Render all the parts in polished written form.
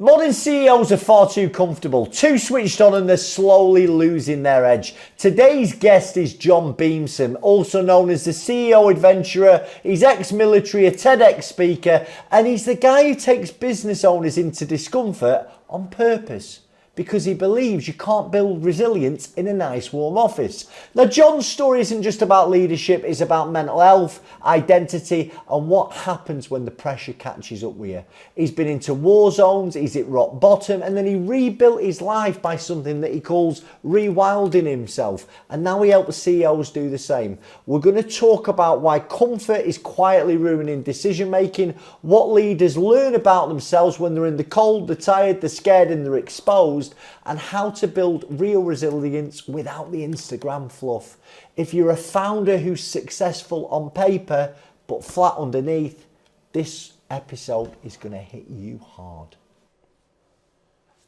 Modern CEOs are far too comfortable, too switched on, and they're slowly losing their edge. Today's guest is John Beamson, also known as the CEO adventurer. He's ex-military, a TEDx speaker, and he's the guy who takes business owners into discomfort on purpose, because he believes you can't build resilience in a nice warm office. Now, John's story isn't just about leadership, it's about mental health, identity, and what happens when the pressure catches up with you. He's been into war zones, he's at rock bottom, and then he rebuilt his life by something that he calls rewilding himself. And now he helps CEOs do the same. We're going to talk about why comfort is quietly ruining decision making, what leaders learn about themselves when they're in the cold, they're tired, they're scared, and they're exposed, and how to build real resilience without the Instagram fluff. If you're a founder who's successful on paper but flat underneath, this episode is going to hit you hard.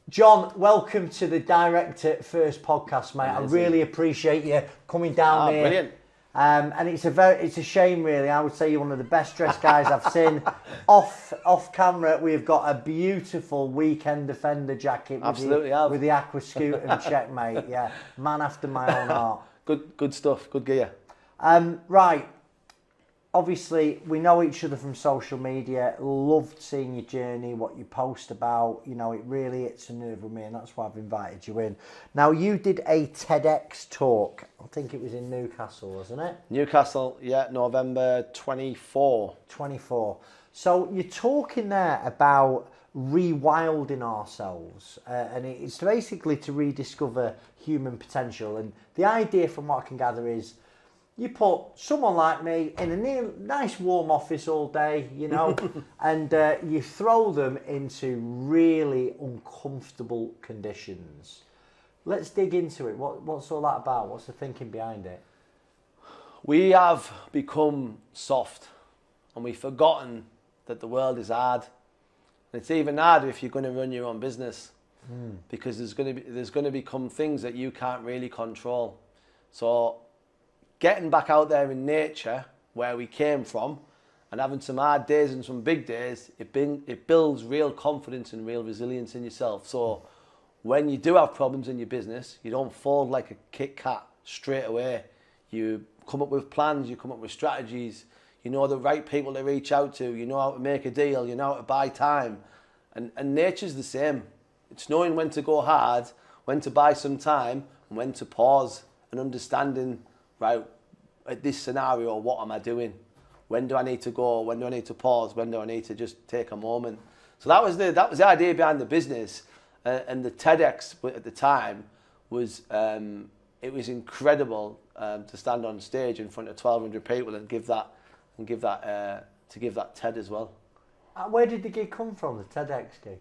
John, welcome to the Direct at First podcast, mate. Amazing. I really appreciate you coming down here. Brilliant. And it's a shame, really. I would say you're one of the best dressed guys I've seen. Off camera, we've got a beautiful Weekend Defender jacket with the Aqua Scoot and checkmate. Yeah, man after my own heart. Good stuff. Good gear. Right. Obviously, we know each other from social media. Loved seeing your journey, what you post about. You know, it really hits a nerve with me, and that's why I've invited you in. Now, you did a TEDx talk. I think it was in Newcastle, wasn't it? Newcastle, yeah, November 24. 24. So you're talking there about rewilding ourselves, and it's basically to rediscover human potential. And the idea, from what I can gather, is you put someone like me in a nice warm office all day, you know, and you throw them into really uncomfortable conditions. Let's dig into it. What's all that about? What's the thinking behind it? We have become soft, and we've forgotten that the world is hard. And it's even harder if you're going to run your own business, because there's going to become things that you can't really control. So getting back out there in nature, where we came from, and having some hard days and some big days, it builds real confidence and real resilience in yourself. So when you do have problems in your business, you don't fold like a Kit Kat straight away. You come up with plans, you come up with strategies, you know the right people to reach out to, you know how to make a deal, you know how to buy time. And nature's the same. It's knowing when to go hard, when to buy some time, and when to pause, and understanding, right, at this scenario, what am I doing? When do I need to go? When do I need to pause? When do I need to just take a moment? So that was the idea behind the business, and the TEDx at the time was it was incredible to stand on stage in front of 1,200 people and give that TED as well. Where did the gig come from? The TEDx gig?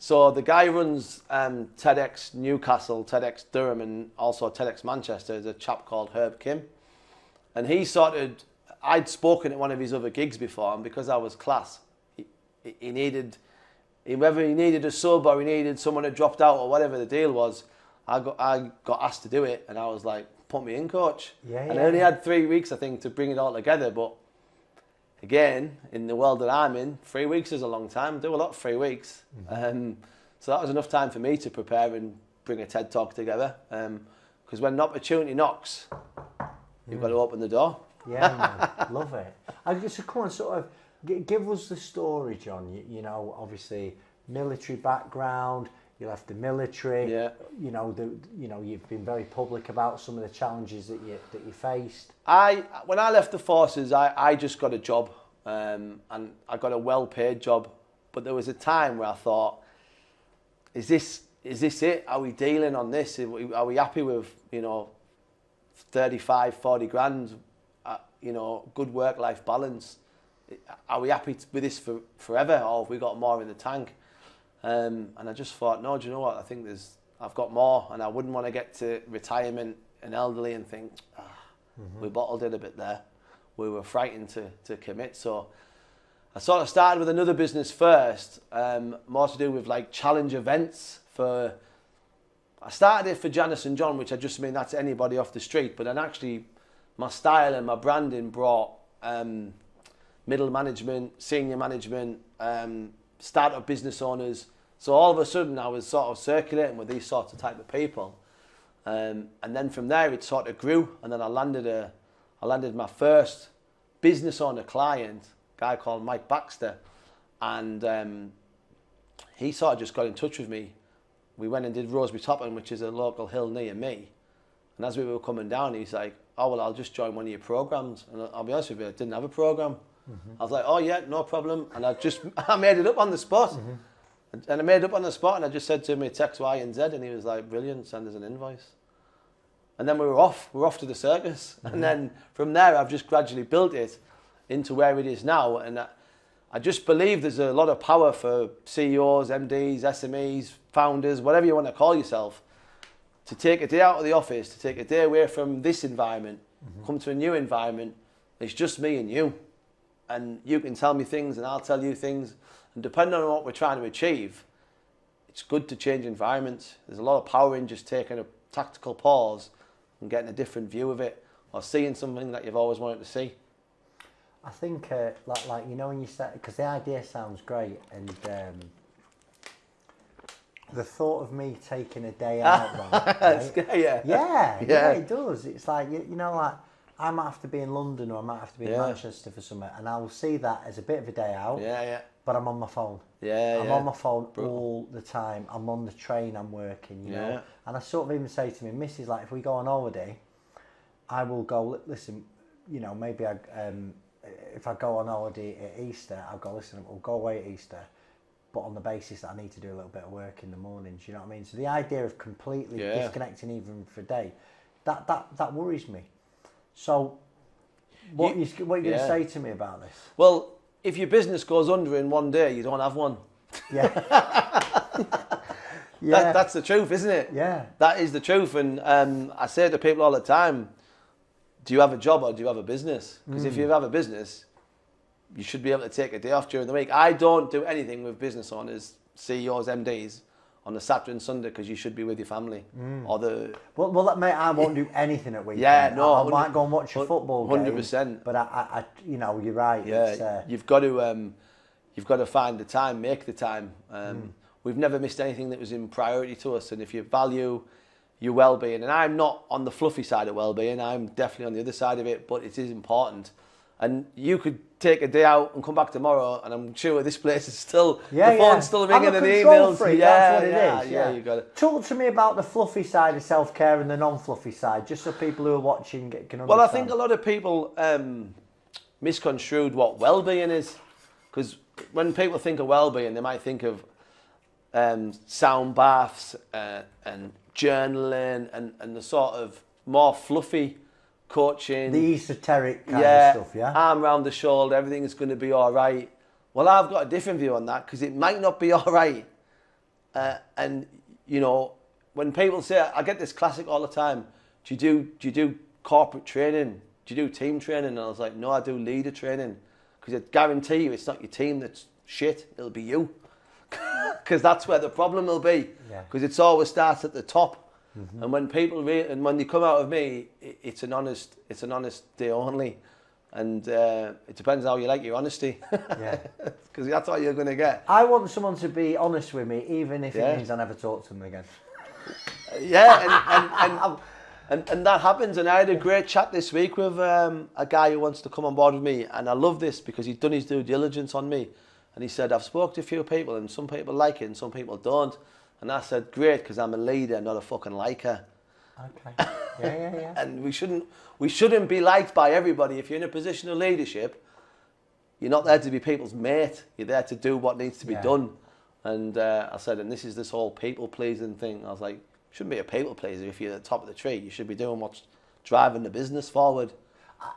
So the guy who runs TEDx Newcastle, TEDx Durham, and also TEDx Manchester is a chap called Herb Kim. And I'd spoken at one of his other gigs before, and because I was class, whether he needed a sub or he needed someone that dropped out or whatever the deal was, I got asked to do it, and I was like, put me in, coach. And I only had 3 weeks, I think, to bring it all together. But again, in the world that I'm in, 3 weeks is a long time. I do a lot of 3 weeks. So that was enough time for me to prepare and bring a TED Talk together. Because when an opportunity knocks, you've got to open the door. Yeah, man. Love it. I just come on, sort of, give us the story, John. You know, obviously, military background. You left the military. Yeah. You know, you've been very public about some of the challenges that you faced. When I left the forces, I just got a job, and I got a well-paid job. But there was a time where I thought, is this it? Are we dealing on this? Are we happy with 35, 40 grand? Good work-life balance. Are we happy with this forever, or have we got more in the tank? And I just thought, no, do you know what? I think I've got more, and I wouldn't want to get to retirement and elderly and think, we bottled it a bit there. We were frightened to commit. So I sort of started with another business first, more to do with like challenge events. I started it for Janice and John, which I just mean that's anybody off the street. But then actually, my style and my branding brought middle management, senior management, startup business owners. So all of a sudden I was sort of circulating with these sorts of type of people. And then from there it sort of grew, and then I landed my first business owner client, a guy called Mike Baxter, and he sort of just got in touch with me. We went and did Rosebery Topping, which is a local hill near me. And as we were coming down, he's like, oh, well, I'll just join one of your programs. And I'll be honest with you, I didn't have a program. I was like, oh yeah, no problem. And I made it up on the spot. And I made it up on the spot, and I just said to him, it's X, Y, and Z. And he was like, brilliant, send us an invoice. And then we were off to the circus. And then from there, I've just gradually built it into where it is now. And I just believe there's a lot of power for CEOs, MDs, SMEs, founders, whatever you want to call yourself, to take a day out of the office, to take a day away from this environment, come to a new environment. It's just me and you. And you can tell me things and I'll tell you things. And depending on what we're trying to achieve, it's good to change environments. There's a lot of power in just taking a tactical pause and getting a different view of it, or seeing something that you've always wanted to see. I think, like you know, when you said, because the idea sounds great, and the thought of me taking a day out, right? Yeah, it does. It's like you know, like I might have to be in London or I might have to be in Manchester for something, and I will see that as a bit of a day out. But I'm on my phone. I'm on my phone all the time. I'm on the train. I'm working. You know, and I sort of even say to me, Mrs. like, if we go on holiday, I will go. Listen, you know, maybe if I go on holiday at Easter, I'll go, listen, we'll go away at Easter, but on the basis that I need to do a little bit of work in the mornings, you know what I mean? So the idea of completely disconnecting even for a day, that worries me. So what are you going to say to me about this? Well, if your business goes under in one day, you don't have one. That's the truth, isn't it? That is the truth. And I say to people all the time, do you have a job or do you have a business? Because if you have a business, you should be able to take a day off during the week. I don't do anything with business owners, CEOs, MDs on a Saturday and Sunday, because you should be with your family. Or well, mate, I won't do anything at weekend. I might go and watch a football game. 100%. But I you know, you're right. Yeah, you've got to find the time, make the time. We've never missed anything that was in priority to us, and if you value your well-being, and I'm not on the fluffy side of well-being, I'm definitely on the other side of it, but it is important. And you could take a day out and come back tomorrow, and I'm sure this place is still, the phone's still ringing and the emails. That's what it is. Yeah, you got it. Talk to me about the fluffy side of self-care and the non-fluffy side, just so people who are watching can understand. Well, I think a lot of people misconstrued what well-being is, because when people think of well-being, they might think of sound baths and journaling and the sort of more fluffy coaching. The esoteric kind of stuff, arm around the shoulder, everything's going to be all right. Well, I've got a different view on that, because it might not be all right. And, you know, when people say, I get this classic all the time, do you do corporate training? Do you do team training? And I was like, no, I do leader training, because I guarantee you it's not your team that's shit, it'll be you. Because that's where the problem will be. Because it's always starts at the top. And when people and when they come out of me, it's an honest day only, and it depends how you like your honesty. Because that's what you're going to get. I want someone to be honest with me, even if it means I never talk to them again. And that happens. And I had a great chat this week with a guy who wants to come on board with me, and I love this because he's done his due diligence on me. And he said, I've spoken to a few people, and some people like it and some people don't. And I said, great, because I'm a leader, not a fucking liker. Okay. Yeah. And we shouldn't be liked by everybody. If you're in a position of leadership, you're not there to be people's mate. You're there to do what needs to be done. And I said, and this is this whole people-pleasing thing. I was like, you shouldn't be a people-pleaser if you're at the top of the tree. You should be doing what's driving the business forward.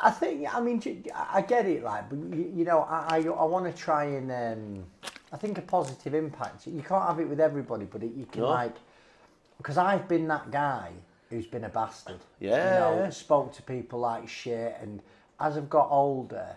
I get it, like, but you know, I want to try and I think a positive impact. You can't have it with everybody, but you can like, because I've been that guy who's been a bastard. Spoke to people like shit, and as I've got older,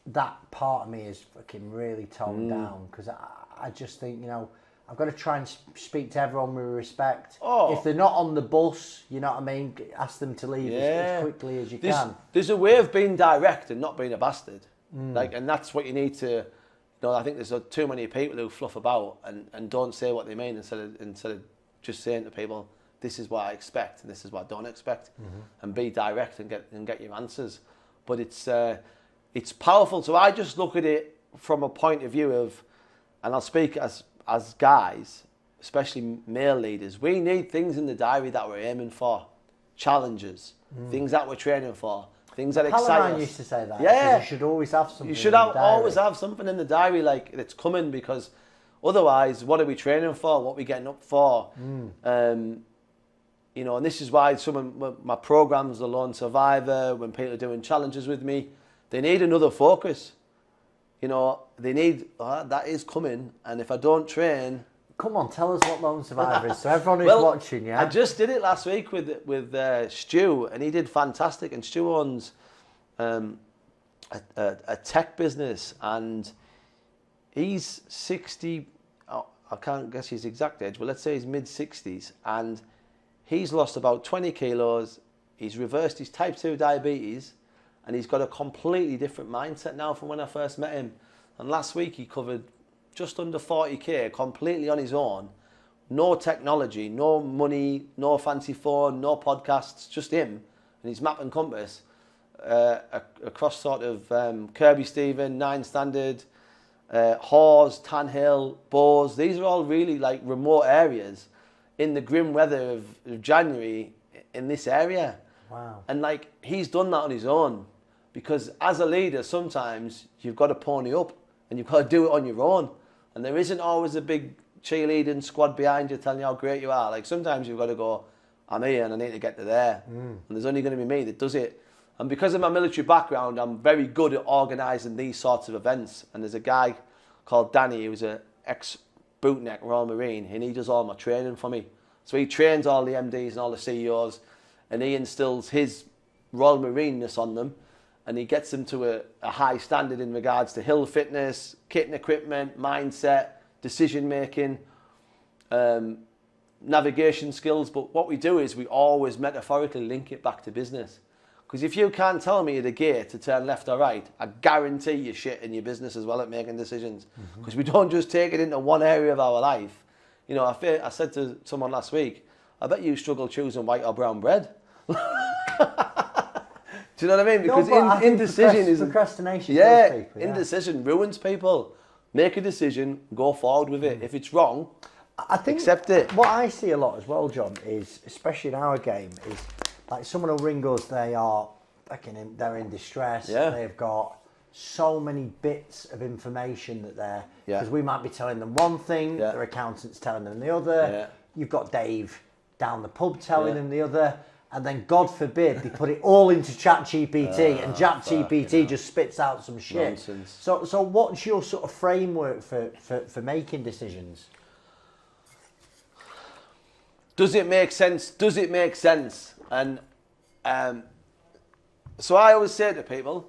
that part of me is fucking really toned down, because I just think, you know, I've got to try and speak to everyone with respect. If they're not on the bus, you know what I mean, ask them to leave as quickly as you can. There's a way of being direct and not being a bastard. And that's what you need to You know, I think there's too many people who fluff about and don't say what they mean instead of just saying to people, this is what I expect and this is what I don't expect, and be direct and get your answers. But it's powerful. So I just look at it from a point of view of, and I'll speak as guys, especially male leaders, we need things in the diary that we're aiming for, challenges, things that we're training for, things that excite us. Used to say that. Yeah, you should always have something. You should in the diary. always have something in the diary, like it's coming, because otherwise, what are we training for? What are we getting up for? You know, and this is why some of my programs, the Lone Survivor, when people are doing challenges with me, they need another focus. You know, they need, that is coming, and if I don't train... Come on, tell us what Lone Survivor is, so everyone who's watching, yeah? I just did it last week with Stu, and he did fantastic, and Stu owns a tech business, and he's 60, I can't guess his exact age, but let's say he's mid-60s, and he's lost about 20 kilos, he's reversed his type 2 diabetes, and he's got a completely different mindset now from when I first met him. And last week he covered just under 40k completely on his own. No technology, no money, no fancy phone, no podcasts, just him and his map and compass across sort of Kirby Stephen, 9 Standard, Hawes, Tanhill, Bowes. These are all really like remote areas in the grim weather of January in this area. Wow. And like he's done that on his own. Because as a leader, sometimes you've got to pony up and you've got to do it on your own. And there isn't always a big cheerleading squad behind you telling you how great you are. Like sometimes you've got to go, I'm here and I need to get to there. And there's only going to be me that does it. And because of my military background, I'm very good at organising these sorts of events. And there's a guy called Danny, who's an ex-bootneck Royal Marine, and he does all my training for me. So he trains all the MDs and all the CEOs, and he instills his Royal Marine-ness on them. And he gets them to a high standard in regards to hill fitness, kit and equipment, mindset, decision-making, navigation skills. But what we do is we always metaphorically link it back to business. Because if you can't tell me at a gate to turn left or right, I guarantee you're shit in your business as well at making decisions. Because we don't just take it into one area of our life. You know, I said to someone last week, I bet you struggle choosing white or brown bread. Do you know what I mean? Because indecision is procrastination. Yeah, kills people, indecision ruins people. Make a decision, go forward with it. If it's wrong, I think accept it. What I see a lot as well, John, is especially in our game, is like someone will ring us. They're in distress. Yeah. They've got so many bits of information that they're because Yeah. we might be telling them one thing, Yeah. their accountant's telling them the other. Yeah. You've got Dave down the pub telling them the other. And then, God forbid, they put it all into ChatGPT, and ChatGPT just spits out some shit. Nonsense. So what's your sort of framework for making decisions? Does it make sense? Does it make sense? And so I always say to people,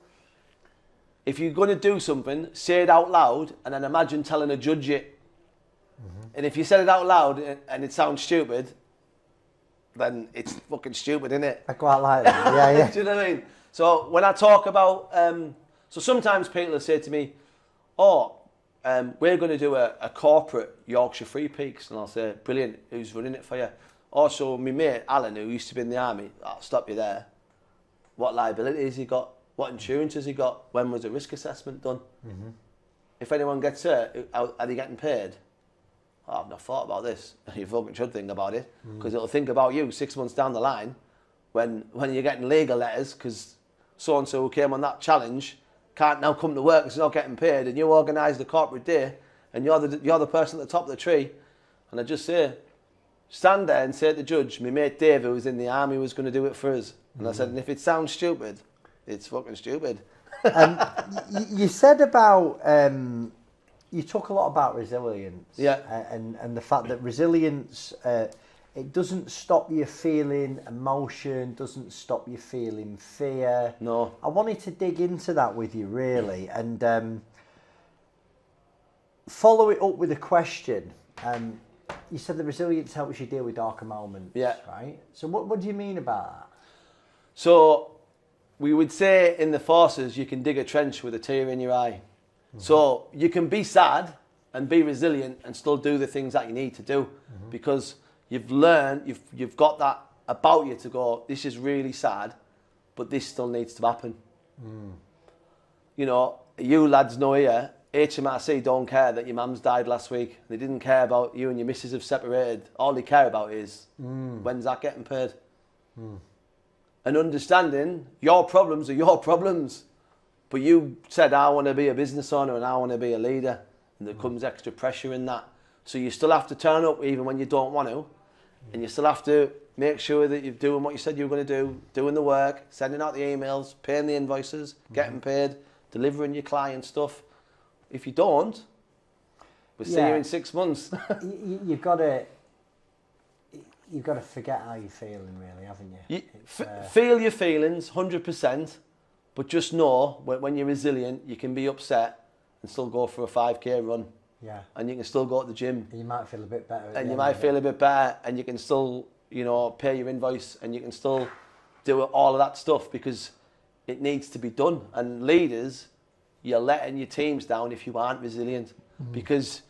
if you're going to do something, say it out loud, and then imagine telling a judge it. And if you said it out loud and it sounds stupid, then it's fucking stupid, isn't it? I quite like that. Yeah. Do you know what I mean? So when I talk about, so sometimes people will say to me, we're going to do a corporate Yorkshire Free Peaks. And I'll say, brilliant, who's running it for you? Also, my mate, Alan, who used to be in the army, I'll stop you there. What liability has he got? What insurance has he got? When was the risk assessment done? If anyone gets hurt, are they getting paid? I've not thought about this. You fucking should think about it, because it'll think about you 6 months down the line when you're getting legal letters because so-and-so who came on that challenge can't now come to work because he's not getting paid, and you organised the corporate day and you're the person at the top of the tree. And I just say, stand there and say to the judge, my mate Dave, who was in the army, was going to do it for us. And I said, and if it sounds stupid, it's fucking stupid. You said about... you talk a lot about resilience, and the fact that resilience it doesn't stop you feeling emotion, doesn't stop you feeling fear. No. I wanted to dig into that with you really, and follow it up with a question. You said the resilience helps you deal with darker moments, right? So what do you mean about that? So we would say in the forces, you can dig a trench with a tear in your eye. So you can be sad and be resilient and still do the things that you need to do because you've learned, you've got that about you to go, this is really sad, but this still needs to happen. You know, you lads know here, HMRC don't care that your mum's died last week. They didn't care about you and your missus have separated. All they care about is when's that getting paid? And understanding your problems are your problems. But you said, I want to be a business owner and I want to be a leader. And there comes extra pressure in that. So you still have to turn up even when you don't want to. And you still have to make sure that you're doing what you said you were going to do, doing the work, sending out the emails, paying the invoices, getting paid, delivering your client stuff. If you don't, we'll see you in 6 months. You've got to forget how you're feeling, really, haven't you? Feel your feelings, 100%. But just know when you're resilient, you can be upset and still go for a 5K run. Yeah. And you can still go to the gym. And you might feel a bit better. And you might feel a bit better, and you can still, you know, pay your invoice, and you can still do all of that stuff because it needs to be done. And leaders, you're letting your teams down if you aren't resilient. Because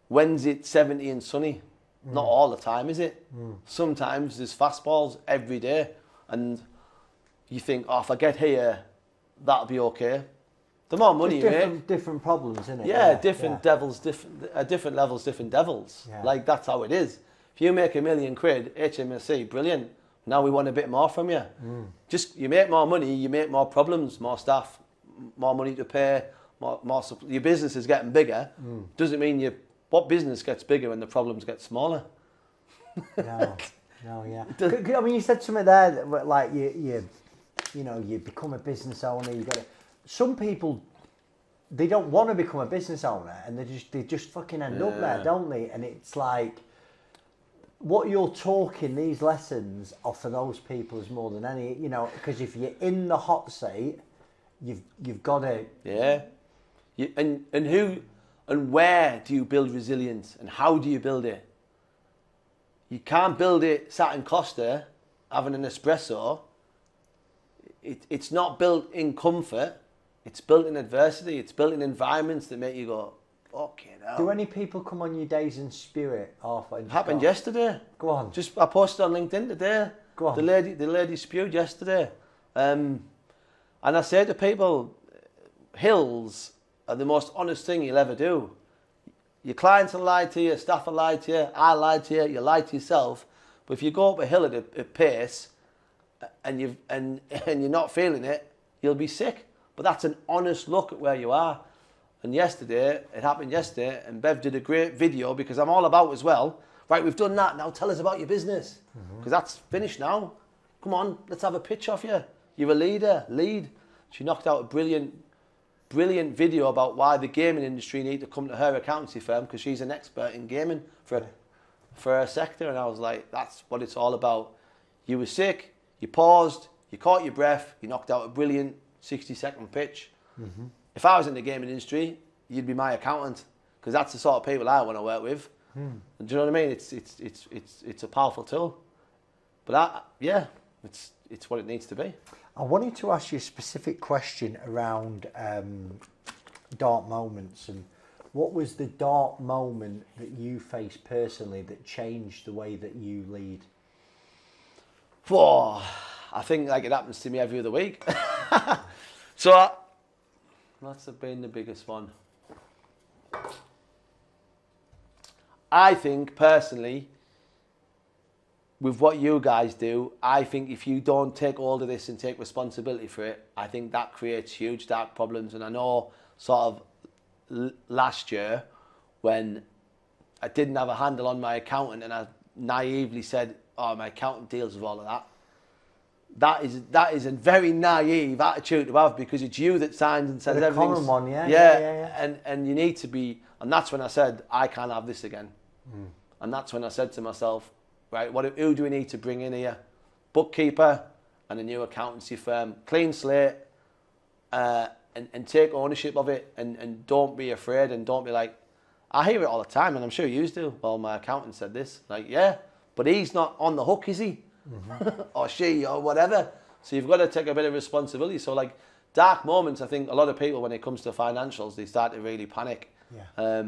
when's it 70 and sunny? Not all the time, is it? Sometimes there's fastballs every day, and you think, oh, if I get here, that'll be okay. The more money you make, different problems, isn't it? Yeah, different devils, different levels, different devils. Yeah. Like that's how it is. If you make £1 million, HMRC, brilliant. Now we want a bit more from you. Just you make more money, you make more problems, more staff, more money to pay, more your business is getting bigger. Doesn't mean what business gets bigger when the problems get smaller. No, yeah. I mean, you said something there like you become a business owner. Some people, they don't want to become a business owner, and they just fucking end up there, don't they? And it's like, what you're talking, these lessons are for those people as more than any, you know, because if you're in the hot seat, you've got to. Yeah. And who and where do you build resilience, and how do you build it? You can't build it sat in Costa having an espresso. It's not built in comfort. It's built in adversity. It's built in environments that make you go, fucking hell. Do any people come on your days in spirit? Happened yesterday. Go on. I posted on LinkedIn today. Go on. The lady spewed yesterday. And I say to people, hills are the most honest thing you'll ever do. Your clients will lie to you, staff will lie to you, I lie to you, you lie to yourself. But if you go up a hill at a pace and you're not feeling it, you'll be sick. But that's an honest look at where you are. And it happened yesterday, and Bev did a great video because I'm all about as well. Right, we've done that, now tell us about your business. Because that's finished now. Come on, let's have a pitch off you. You're a leader, lead. She knocked out a brilliant video about why the gaming industry need to come to her accountancy firm because she's an expert in gaming for her sector. And I was like, that's what it's all about. You were sick, you paused, you caught your breath, you knocked out a brilliant 60-second pitch. If I was in the gaming industry, you'd be my accountant because that's the sort of people I want to work with. Do you know what I mean? It's a powerful tool. But it's what it needs to be. I wanted to ask you a specific question around dark moments, and what was the dark moment that you faced personally that changed the way that you lead? I think like it happens to me every other week. So that's been the biggest one. I think personally, with what you guys do, I think if you don't take hold of this and take responsibility for it, I think that creates huge dark problems. And I know sort of last year when I didn't have a handle on my accountant and I naively said, oh, my accountant deals with all of that. That is a very naive attitude to have because it's you that signs and says everything. Common one, yeah. And you need to be, and that's when I said, I can't have this again. And that's when I said to myself, right, who do we need to bring in here? Bookkeeper and a new accountancy firm, clean slate, and take ownership of it and don't be afraid and don't be like, I hear it all the time and I'm sure you do. Well, my accountant said this. Like, yeah, but he's not on the hook, is he? Or she or whatever. So you've got to take a bit of responsibility. So like dark moments. I think a lot of people, when it comes to financials, they start to really panic. Yeah.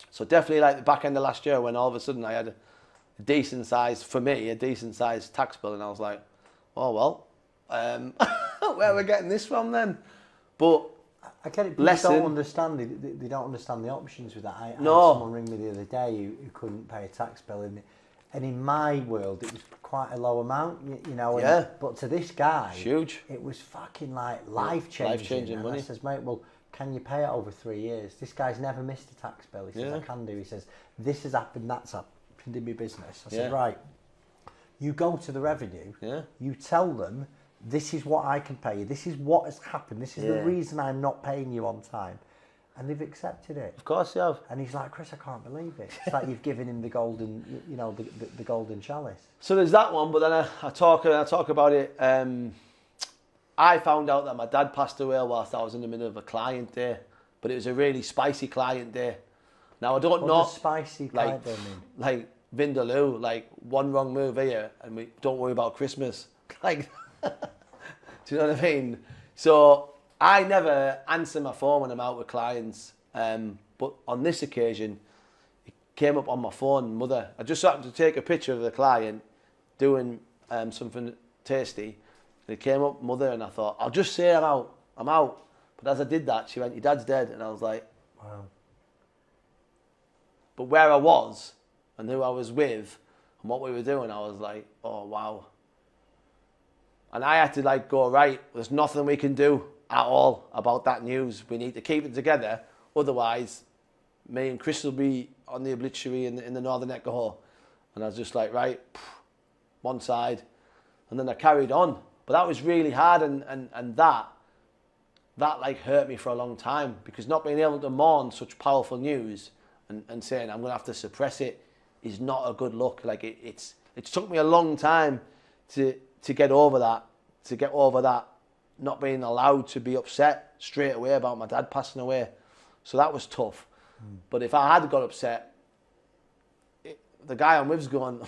So definitely like the back end of last year, when all of a sudden I had a decent size, for me, a decent sized tax bill, and I was like, oh well, where are we getting this from then? But I get it, people don't understand. They don't understand the options with that. I had someone ring me the other day who couldn't pay a tax bill, and in my world it was quite a low amount, you know. And, but to this guy, huge. It was fucking like life changing money. I says, mate, well, can you pay it over 3 years? This guy's never missed a tax bill. He says, I can do. He says, this has happened, that's happened in my business. I said, right, you go to the revenue, you tell them, this is what I can pay you, this is what has happened, this is the reason I'm not paying you on time. And they've accepted it. Of course you have. And he's like, Chris, I can't believe it. It's like you've given him the golden, you know, the golden chalice. So there's that one, but then I talk about it. I found out that my dad passed away whilst I was in the middle of a client day, but it was a really spicy client day. Now I don't know. What does spicy client day mean? Like Vindaloo, like one wrong move here, and we don't worry about Christmas. Like, do you know what I mean? So I never answer my phone when I'm out with clients, but on this occasion, it came up on my phone, Mother. I just happened to take a picture of the client doing something tasty, and it came up, Mother, and I thought, I'll just say I'm out. But as I did that, she went, your dad's dead, and I was like, wow. But where I was, and who I was with, and what we were doing, I was like, oh, wow. And I had to like go, right, there's nothing we can do at all about that news. We need to keep it together. Otherwise, me and Chris will be on the obituary in the Northern Echo. And I was just like, right, one side. And then I carried on. But that was really hard, and that like hurt me for a long time, because not being able to mourn such powerful news and saying I'm going to have to suppress it is not a good look. Like it's took me a long time to get over that, not being allowed to be upset straight away about my dad passing away. So that was tough. But if I had got upset, the guy I'm with's going,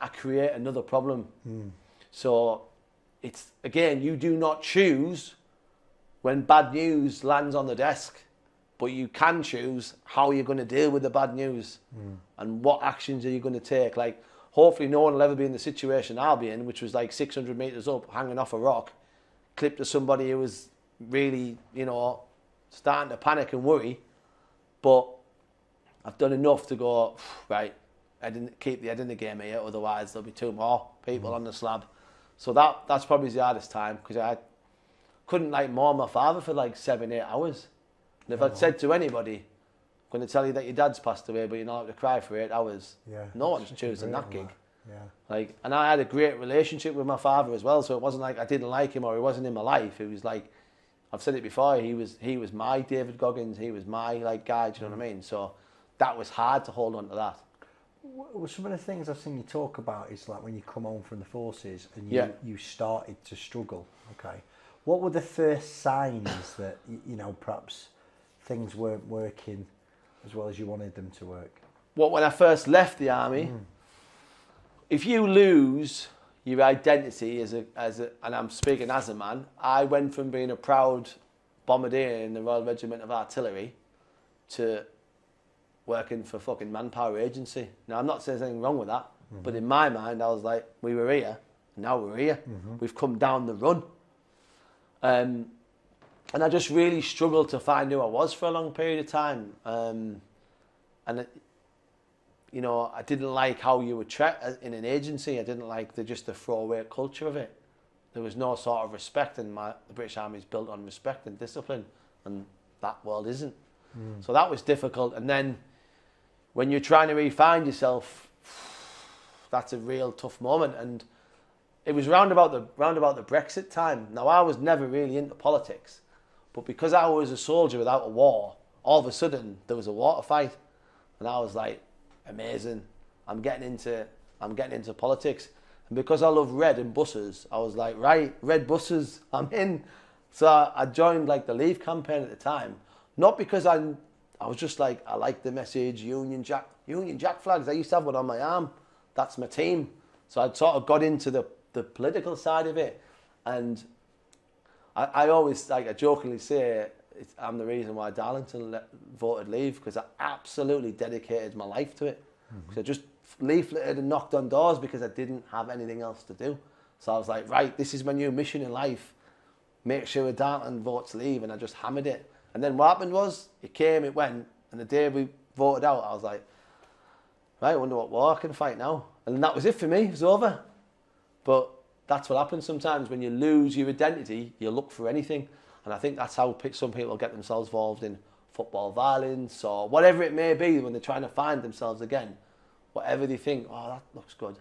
I create another problem. So it's, again, you do not choose when bad news lands on the desk, but you can choose how you're going to deal with the bad news and what actions are you going to take. Like, hopefully no one will ever be in the situation I'll be in, which was like 600 metres up, hanging off a rock, clipped to somebody who was really, you know, starting to panic and worry. But I've done enough to go, right, I didn't keep the head in the game here, otherwise there'll be two more people on the slab. So that's probably the hardest time, because I couldn't like mourn my father for like 7-8 hours. And if I'd said to anybody, I'm going to tell you that your dad's passed away, but you're not allowed to cry for 8 hours, no one's choosing that gig. Like, and I had a great relationship with my father as well, so it wasn't like I didn't like him or he wasn't in my life. It was like, I've said it before, he was my David Goggins, he was my like guy, do you know what I mean? So that was hard to hold on to that. Well, some of the things I've seen you talk about is like when you come home from the forces and you started to struggle. Okay, what were the first signs that you know perhaps things weren't working as well as you wanted them to work? Well, when I first left the army, if you lose your identity as a, and I'm speaking as a man, I went from being a proud bombardier in the Royal Regiment of Artillery to working for fucking Manpower Agency. Now, I'm not saying there's anything wrong with that, but in my mind, I was like, we were here, now we're here. We've come down the run. And I just really struggled to find who I was for a long period of time. You know, I didn't like how you were treated in an agency. I didn't like the throwaway culture of it. There was no sort of respect, and the British Army is built on respect and discipline, and that world isn't. So that was difficult. And then when you're trying to re-find yourself, that's a real tough moment. And it was round about the Brexit time. Now, I was never really into politics, but because I was a soldier without a war, all of a sudden there was a water fight, and I was like, amazing, I'm getting into politics. And because I love red and buses, I was like, right, red buses, I'm in. So I joined like the Leave campaign at the time, not because I was just like, I like the message, Union Jack flags. I used to have one on my arm. That's my team. So I'd sort of got into the political side of it. And I always, like, I jokingly say, I'm the reason why Darlington voted leave, because I absolutely dedicated my life to it. So I just leafleted and knocked on doors because I didn't have anything else to do. So I was like, right, this is my new mission in life. Make sure Darlington votes leave, and I just hammered it. And then what happened was, it came, it went, and the day we voted out, I was like, right, I wonder what war I can fight now. And that was it for me, it was over. But that's what happens sometimes when you lose your identity, you look for anything. And I think that's how some people get themselves involved in football violence or whatever it may be when they're trying to find themselves again. Whatever they think, oh, that looks good.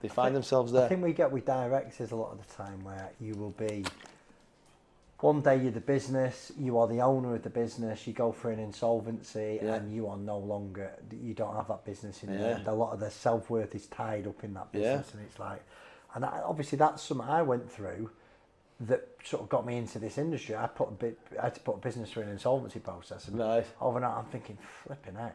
They find themselves there. I think we get with directors a lot of the time where you will be, one day you're the business, you are the owner of the business, you go for an insolvency and you are no longer, you don't have that business in there. And a lot of their self-worth is tied up in that business. And it's like, and obviously that's something I went through that sort of got me into this industry. I had to put a business through an insolvency process. And overnight I'm thinking, flipping out.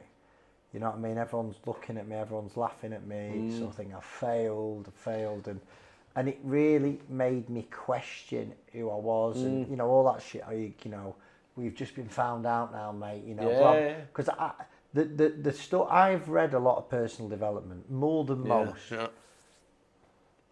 You know what I mean? Everyone's looking at me, everyone's laughing at me, sort of thing. I failed, and it really made me question who I was, and you know, all that shit. You know, we've just been found out now, mate. You know, because the stuff I've read a lot of personal development, more than most.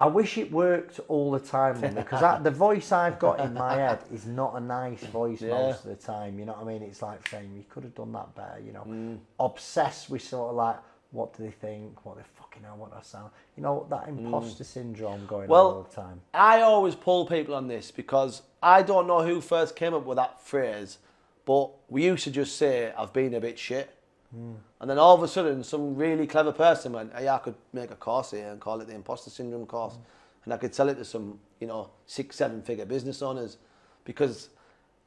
I wish it worked all the time, because the voice I've got in my head is not a nice voice most of the time. You know what I mean? It's like saying, you could have done that better, you know. Obsessed with sort of like, what do they think? What they fucking hell, what do I sound? You know, that imposter syndrome going on all the time. I always pull people on this because I don't know who first came up with that phrase, but we used to just say, I've been a bit shit. And then all of a sudden, some really clever person went, hey, I could make a course here and call it the imposter syndrome course. And I could sell it to some, you know, 6-7 figure business owners, because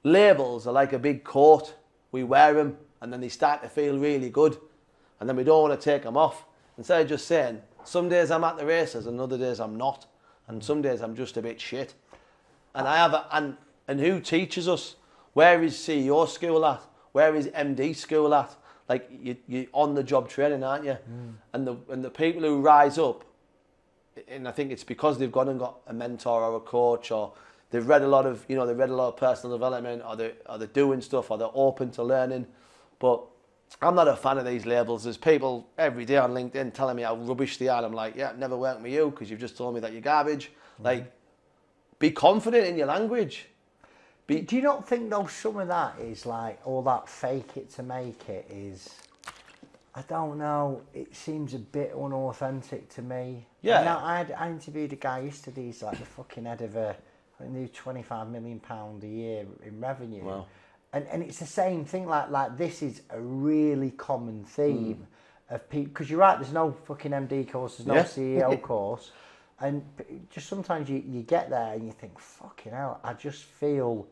labels are like a big coat. We wear them and then they start to feel really good. And then we don't want to take them off. Instead of just saying, some days I'm at the races and other days I'm not. And some days I'm just a bit shit. And and who teaches us? Where is CEO school at? Where is MD school at? Like, you're on the job training, aren't you? And the people who rise up, and I think it's because they've gone and got a mentor or a coach, or they've read a lot of, you know, they've read a lot of personal development, or they're doing stuff, or they're open to learning. But I'm not a fan of these labels. There's people every day on LinkedIn telling me how rubbish they are. I'm like, yeah, never worked with you because you've just told me that you're garbage. Like, be confident in your language. Do you not think, though, some of that is like, all that fake it to make it is, I don't know, it seems a bit unauthentic to me. Yeah. I interviewed a guy yesterday, he's like the fucking head of I think they do £25 million a year in revenue. Wow. And it's the same thing, like this is a really common theme of people, because you're right, there's no fucking MD course, there's no CEO course. And just sometimes you get there and you think, fucking hell, I just feel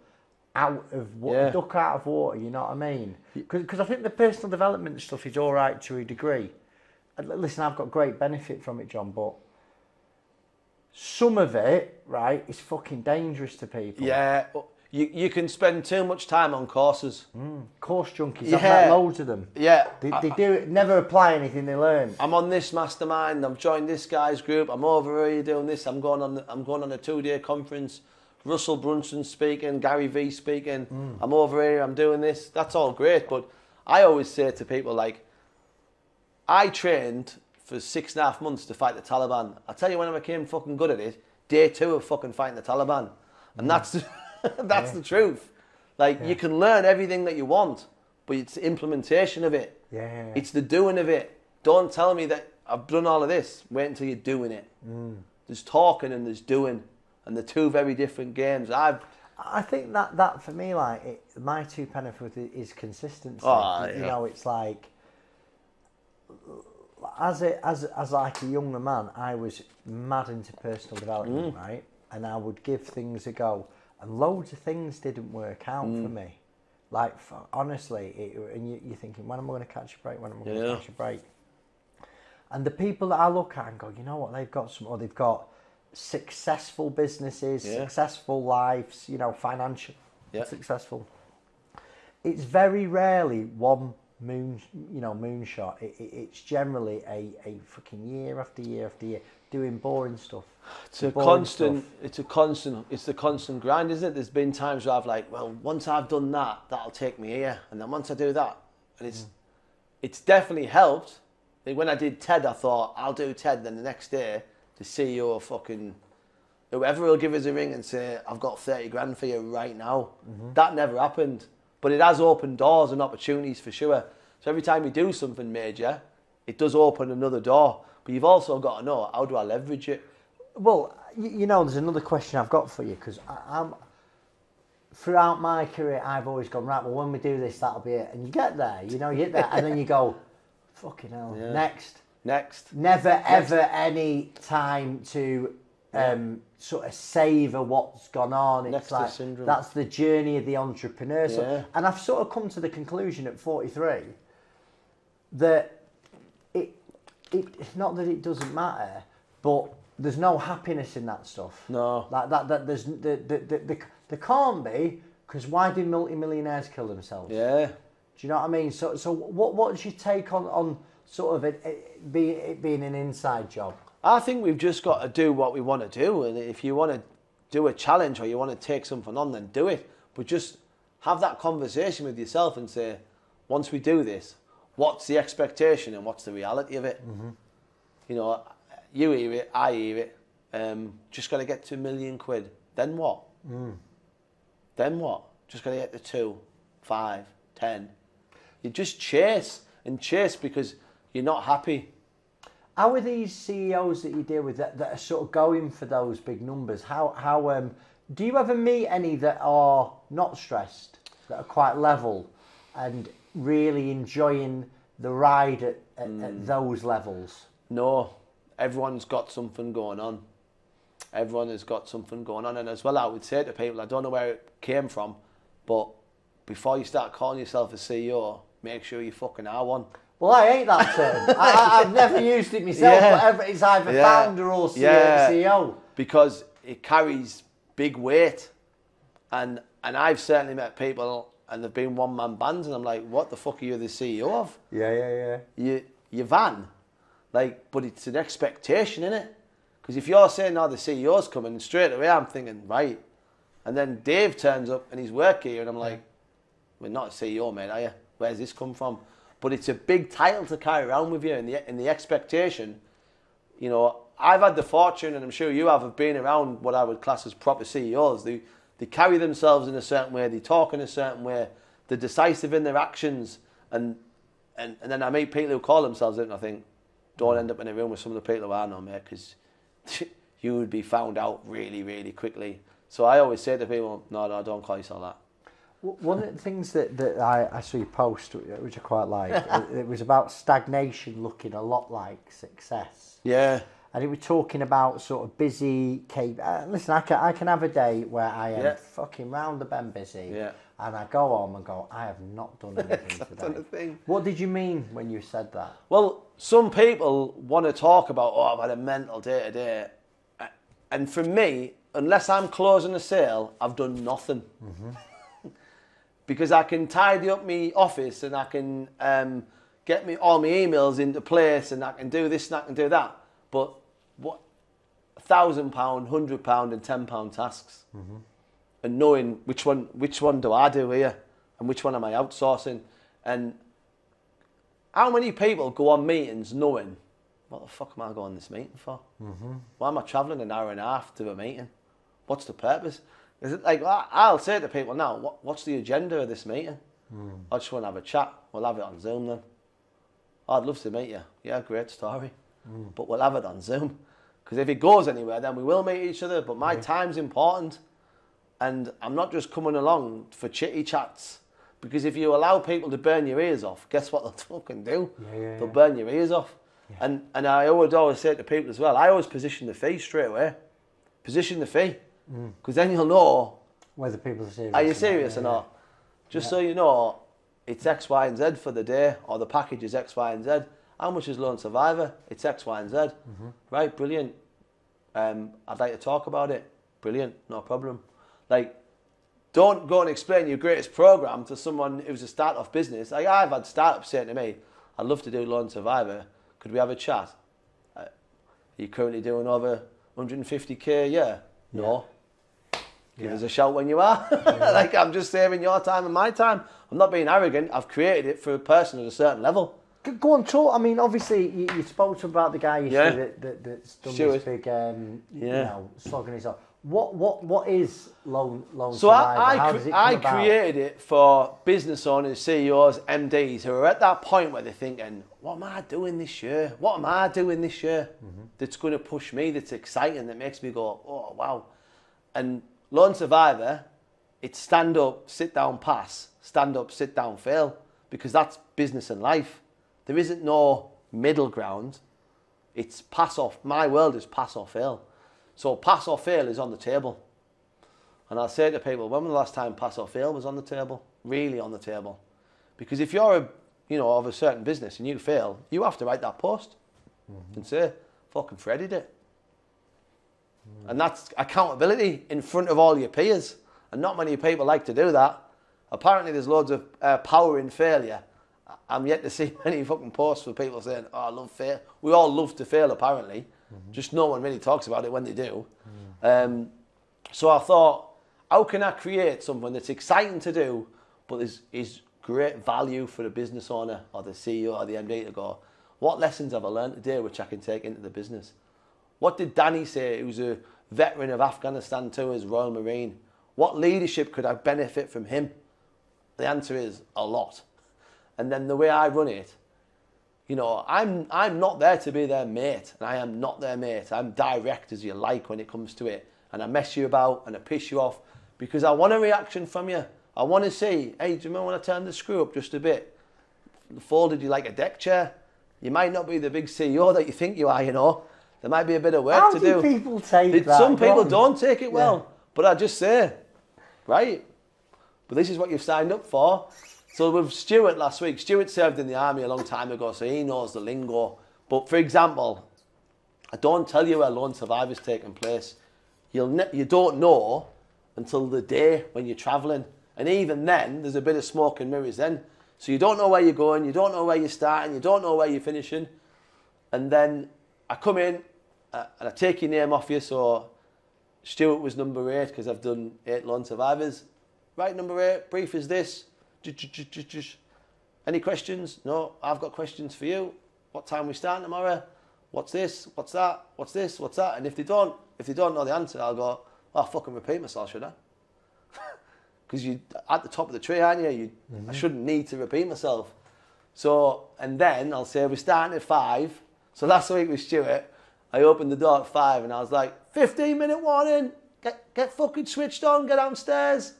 out of water, duck out of water, you know what I mean? Because I think the personal development stuff is all right to a degree. And listen, I've got great benefit from it, John, but some of it, right, is fucking dangerous to people. Yeah, you can spend too much time on courses. Course junkies, I've met loads of them. Yeah. They do it, never apply anything they learn. I'm on this mastermind, I've joined this guy's group, I'm over here doing this, I'm going on a 2-day conference, Russell Brunson speaking, Gary Vee speaking, I'm over here, I'm doing this. That's all great, but I always say to people, like, I trained for 6.5 months to fight the Taliban. I'll tell you when I became fucking good at it, day 2 of fucking fighting the Taliban. And that's the truth. Like, you can learn everything that you want, but it's the implementation of it. It's the doing of it. Don't tell me that I've done all of this. Wait until you're doing it. There's talking and there's doing, and they're two very different games. I think that for me, like, my 2 pennies worth is consistency. You know, it's like, as like a younger man, I was mad into personal development, right? And I would give things a go. And loads of things didn't work out for me. Like, honestly, and you're thinking, when am I going to catch a break? When am I going to catch a break? And the people that I look at and go, you know what, they've got successful businesses, successful lives, you know, financial, successful. It's very rarely one moonshot. It's generally a fucking year after year after year doing boring stuff. It's a constant grind, isn't it? There's been times where I've like, well, once I've done that, that'll take me here, and then once I do that, and it's definitely helped. When I did TED, I thought I'll do TED, then the next day the CEO of fucking whoever will give us a ring and say, I've got 30 grand for you right now. That never happened. But it has opened doors and opportunities for sure. So every time you do something major, it does open another door. But you've also got to know, how do I leverage it? Well, there's another question I've got for you, because I'm throughout my career, I've always gone, right, well, when we do this, that'll be it. And you get there, and then you go, fucking hell, next. Never, ever any time to sort of savour what's gone on. It's Next like syndrome. That's the journey of the entrepreneur. So, Yeah. and I've sort of come to the conclusion at 43 that it not that it doesn't matter, but there's no happiness in that stuff. No. Like that there's there can't be, because why do multimillionaires kill themselves? Yeah. Do you know what I mean? So what's your take on sort of it being an inside job? I think we've just got to do what we want to do. And if you want to do a challenge or you want to take something on, then do it. But just have that conversation with yourself and say, once we do this, what's the expectation and what's the reality of it? You know, you hear it, I hear it. Just got to get to £1 million. Then what? Then what? Just got to get to 2, 5, 10. You just chase because you're not happy. How are these CEOs that you deal with that are sort of going for those big numbers? How do you ever meet any that are not stressed, that are quite level and really enjoying the ride at those levels? No, everyone's got something going on. Everyone has got something going on. And as well, I would say to people, I don't know where it came from, but before you start calling yourself a CEO, make sure you fucking are one. Well, I hate that term. I've never used it myself, but it's either founder or CEO. Because it carries big weight. And I've certainly met people and they've been one-man bands and I'm like, what the fuck are you the CEO of? Yeah. Your van. Like, but it's an expectation, innit? Because if you're saying, the CEO's coming, straight away I'm thinking, right. And then Dave turns up and he's working here and I'm like, we're not a CEO, mate, are you? Where's this come from? But it's a big title to carry around with you, and the expectation. You know, I've had the fortune, and I'm sure you have, of being around what I would class as proper CEOs. They carry themselves in a certain way, they talk in a certain way, they're decisive in their actions, and then I meet people who call themselves it, and I think, don't end up in a room with some of the people who I know, mate, because you would be found out really, really quickly. So I always say to people, no, don't call yourself that. One of the things that I saw you post, which I quite like, it was about stagnation looking a lot like success. Yeah. And it was talking about sort of busy. Listen, I can have a day where I am fucking round the bend busy, and I go home and go, I have not done anything today. Done a thing. What did you mean when you said that? Well, some people want to talk about, I've had a mental day today. And for me, unless I'm closing a sale, I've done nothing. Because I can tidy up my office and I can get all my emails into place and I can do this and I can do that. But what £1,000, £100 and £10 tasks, and knowing which one do I do here and which one am I outsourcing, and how many people go on meetings knowing what the fuck am I going this meeting for? Why am I travelling an hour and a half to a meeting? What's the purpose? Is it like, I'll say to people now, what's the agenda of this meeting? I just want to have a chat. We'll have it on Zoom then. I'd love to meet you. Yeah, great story. But we'll have it on Zoom. Because if it goes anywhere, then we will meet each other. But my time's important. And I'm not just coming along for chitty chats. Because if you allow people to burn your ears off, guess what they'll fucking do? They'll burn your ears off. And I would always say to people as well, I always position the fee straight away. Position the fee. Because then you'll know whether people are serious. Are you serious or not? Just so you know, it's X, Y, and Z for the day, or the package is X, Y, and Z. How much is Lone Survivor? It's X, Y, and Z. Right, brilliant. I'd like to talk about it. Brilliant, no problem. Like, don't go and explain your greatest program to someone who's a start-off business. Like I've had startups saying to me, I'd love to do Lone Survivor. Could we have a chat? Are you currently doing over 150k a year? No. Give us a shout when you are. Like, I'm just saving your time and my time. I'm not being arrogant. I've created it for a person at a certain level. Go on, talk. I mean, obviously, you spoke to about the guy yesterday that's done this big, slogging his own. What is Lone Survivor? So I created it for business owners, CEOs, MDs who are at that point where they're thinking, what am I doing this year? What am I doing this year that's going to push me, that's exciting, that makes me go, oh, wow. And Lone Survivor, it's stand up, sit down, pass. Stand up, sit down, fail. Because that's business and life. There isn't no middle ground. It's pass off. My world is pass or fail. So pass or fail is on the table. And I'll say to people, when was the last time pass or fail was on the table? Really on the table. Because if you're of a certain business and you fail, you have to write that post and say, fucking Fred did it. And that's accountability in front of all your peers. And not many people like to do that. Apparently there's loads of power in failure. I'm yet to see many fucking posts for people saying, oh, I love fail. We all love to fail, apparently. Just no one really talks about it when they do. So I thought, how can I create something that's exciting to do, but is great value for the business owner or the CEO or the MD to go, what lessons have I learned today which I can take into the business? What did Danny say, who's a veteran of Afghanistan too, as Royal Marine? What leadership could I benefit from him? The answer is a lot. And then the way I run it, I'm not there to be their mate, and I am not their mate. I'm direct as you like when it comes to it. And I mess you about and I piss you off because I want a reaction from you. I want to see, hey, do you remember when I turned the screw up just a bit? Folded you like a deck chair? You might not be the big CEO that you think you are, There might be a bit of work to do. How do people take that? Some people don't take it well. But I just say, right, but this is what you've signed up for. So with Stuart last week, Stuart served in the army a long time ago, so he knows the lingo. But for example, I don't tell you where Lone Survivor's taking place. You don't know until the day when you're travelling. And even then, there's a bit of smoke and mirrors then. So you don't know where you're going, you don't know where you're starting, you don't know where you're finishing. And then I come in and I take your name off you. So Stuart was number 8 because I've done 8 Lone Survivors. Right, number 8, brief is this. Any questions? No, I've got questions for you. What time we start tomorrow? What's this? What's that? What's this? What's that? And if they don't know the answer, I'll go, I'll fucking repeat myself, should I? Because you're at the top of the tree, aren't you? I shouldn't need to repeat myself. So, and then I'll say we're starting at 5. So last week with Stuart, I opened the door at 5 and I was like, 15-minute warning, get fucking switched on, get downstairs.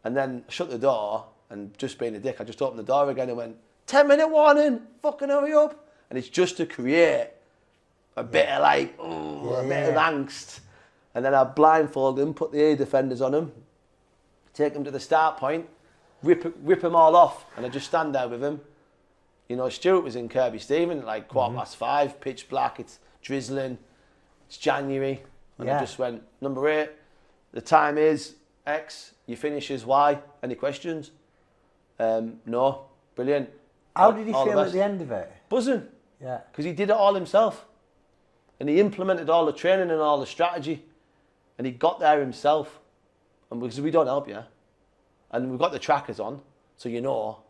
And then I shut the door and just being a dick, I just opened the door again and went, 10-minute warning, fucking hurry up. And it's just to create a bit of bit of angst. And then I blindfold him, put the ear defenders on him, take him to the start point, rip him all off, and I just stand there with him. Stuart was in Kirby Stephen at like 5:15, pitch black, it's drizzling, it's January, and I just went, number 8, the time is X, your finish is Y, any questions? No, brilliant. How did he feel at the end of it? Buzzing. Yeah. Because he did it all himself. And he implemented all the training and all the strategy. And he got there himself. And because we don't help you. And we've got the trackers on. So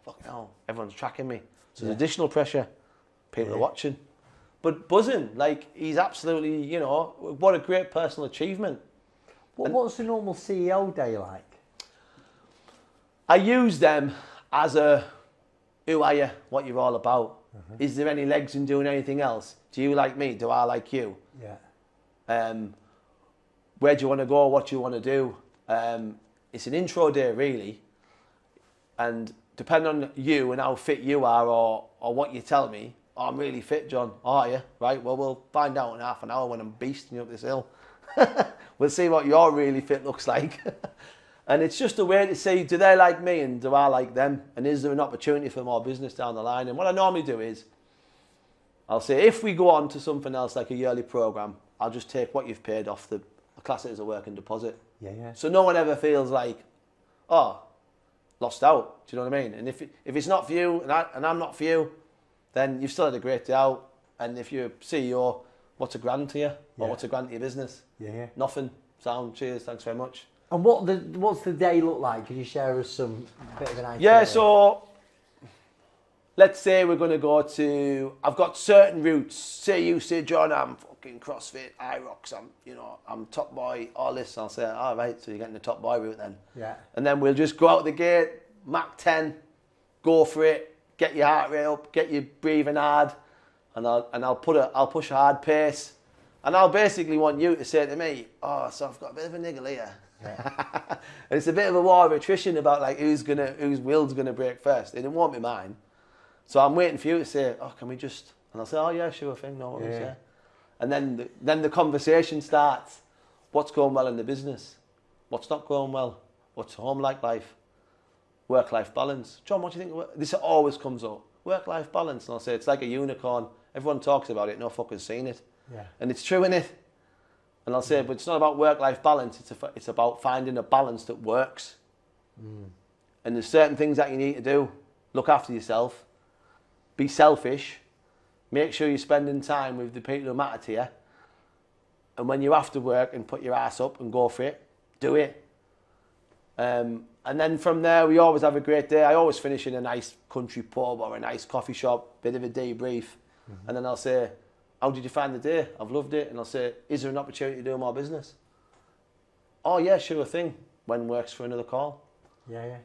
fucking hell, everyone's tracking me. So there's additional pressure. People are watching. But buzzing, like he's absolutely, what a great personal achievement. What's the normal CEO day like? I use them as who are you, what you're all about. Is there any legs in doing anything else? Do you like me? Do I like you? Yeah. Where do you want to go? What do you want to do? It's an intro day, really. And depending on you and how fit you are or what you tell me, I'm really fit, John. Are you? Right, well, we'll find out in half an hour when I'm beasting you up this hill. We'll see what your really fit looks like. And it's just a way to see, do they like me and do I like them? And is there an opportunity for more business down the line? And what I normally do is, I'll say, if we go on to something else like a yearly program, I'll just take what you've paid off the class it as a working deposit. Yeah. So no one ever feels like, oh, lost out. Do you know what I mean? And if it's not for you and I'm not for you, then you've still had a great day out. And if you're CEO, what's a grand to you? Or what's a grand to your business? Yeah. Nothing. Sound. Cheers. Thanks very much. And what's the day look like? Could you share with us some bit of an idea? Yeah, so let's say we're going to go to, I've got certain routes. Say you say, John, I'm fucking CrossFit, IROX, I'm top boy, all this. I'll say, all right, so you're getting the top boy route then. Yeah. And then we'll just go out the gate, Mach 10, go for it, get your heart rate up, get you breathing hard, and I'll push a hard pace. And I'll basically want you to say to me, oh, so I've got a bit of a niggle here. Yeah. And it's a bit of a war of attrition about like whose will's gonna break first. It won't be mine. So I'm waiting for you to say, oh, can we just? And I'll say, oh yeah, sure thing, no worries, yeah. And then the conversation starts. What's going well in the business? What's not going well? What's home-like life? Work-life balance. John, what do you think? This always comes up. Work-life balance. And I'll say, it's like a unicorn. Everyone talks about it, no fucker's seen it. Yeah. And it's true, innit? And I'll say, but it's not about work-life balance. It's about finding a balance that works. And there's certain things that you need to do. Look after yourself. Be selfish. Make sure you're spending time with the people who matter to you. And when you're after work and put your ass up and go for it, do it. And then from there, we always have a great day. I always finish in a nice country pub or a nice coffee shop, bit of a debrief. And then I'll say, how did you find the day? I've loved it. And I'll say, is there an opportunity to do more business? Oh yeah, sure thing. When works for another call. Yeah.